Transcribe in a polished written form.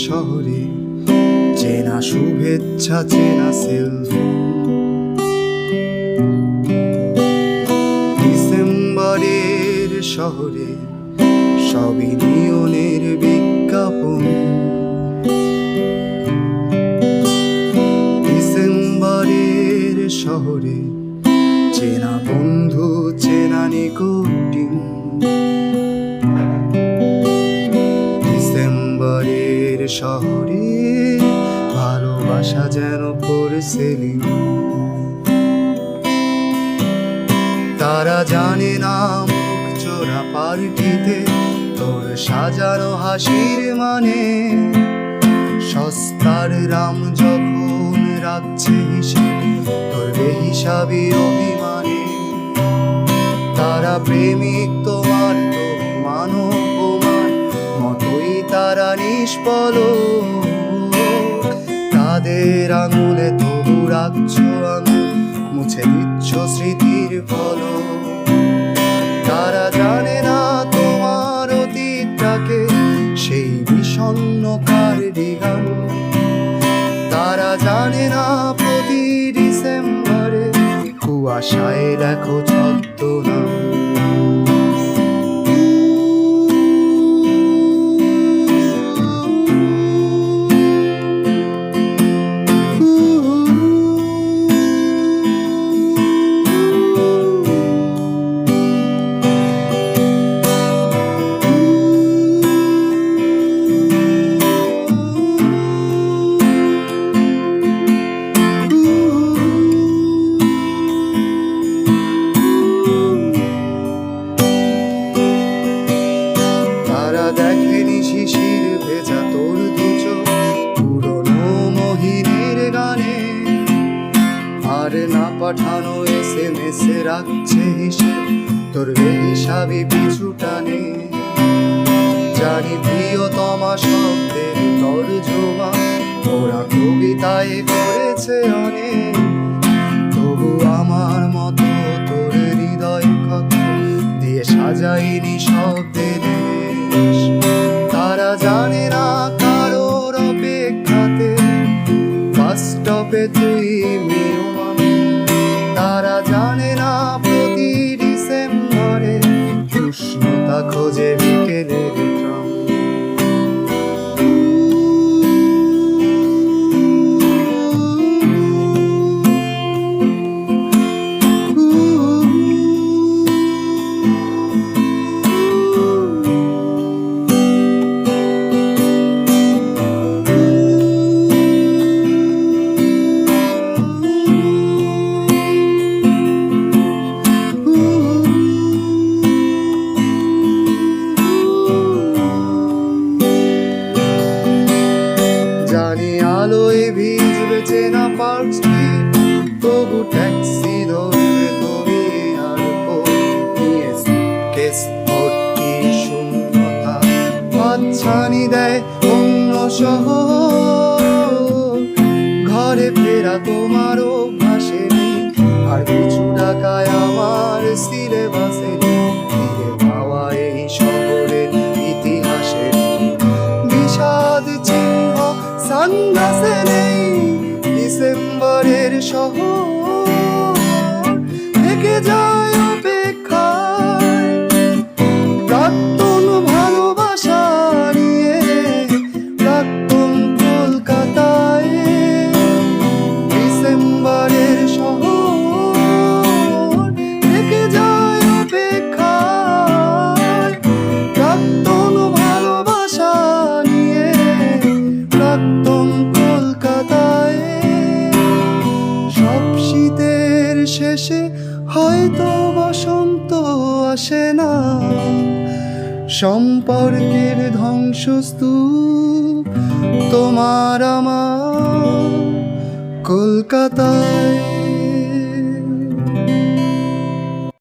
শহরে চেনা শুভেচ্ছা, চেনা সেলফোন। ডিসেম্বরের শহরে সবই নিয়নের বিজ্ঞাপন। ডিসেম্বরের শহরে চেনা বন্ধু, চেনা নিকোটিন। ডিসেম্বরের শহরে ভালোবাসা যেন পোরসেলিন। তারা জানে না মুখ চোরা পার্টিতে তোর সাজানো হাসির মানে। সস্তার রাম যখন রাখছে হিসেব তোর বেহিসাবি অভিমানে। তারা প্রেমিক তোমার, তো মানবমার মতোই তারা নিষ্পলক। তাদের আঙুলে তবু রাখছো আঙুল, মুছে দিচ্ছ স্মৃতির ফলক। তারা জানে না তোমার অতীতটাকে সেই বিষণ্ণ কার্ডিগান। তারা জানে না প্রতি ডিসেম্বরে কুয়াশায় দেখো ছদ্মনাম। দেখেনি শিশির ভেজা তোর দুচোখ পুরনো মহিনের গানে। আর না পাঠানো SMS রাখছে হিসেব তোর বেহিসাবি পিছু টানে। জানি প্রিয়তমা শব্দের তর্জমা ওরা কবিতায় করেছে অনেক। তবু আমার মতো তোর হৃদয় ক্ষত দিয়ে সাজাইনি শব্দের। তারা জানে না কারোর অপেক্ষাতে বাস স্টপে তুই মেয়মান। তারা জানে না প্রতি ডিসেম্বরে উষ্ণতা খোঁজে বিকেলের ট্রাম। জানি আলোয় ভিজবে চেনা পার্ক স্ট্রিট, তবু ট্যাক্সি ধরবে তুমি আর নিয়ে কেস ভর্তি শূন্যতা। হাতছানি দেয় অন্য শহর, ঘরে ফেরা তোমার অভ্যাসে নেই। আর কিছু টাকায় আমার সিলেবাসে ফিরে পাওয়া এই শহরের ইতিহাসের বিষাদ চিহ্ন সানগ্লাসে নেই। ডিসেম্বরের শহর থেকে যায় অপেক্ষায় প্রাক্তন ভালোবাসা নিয়ে। প্রাক্তন কলকাতায় ডিসেম্বরের শহর থেকে যায় অপেক্ষায় প্রাক্তন ভালোবাসা নিয়ে। প্রাক্তন কলকাতায় সব শীতের শেষে হয়তো বসন্ত আসে না। সম্পর্কের ধ্বংসস্তূপ তোমার আমার কলকাতায়।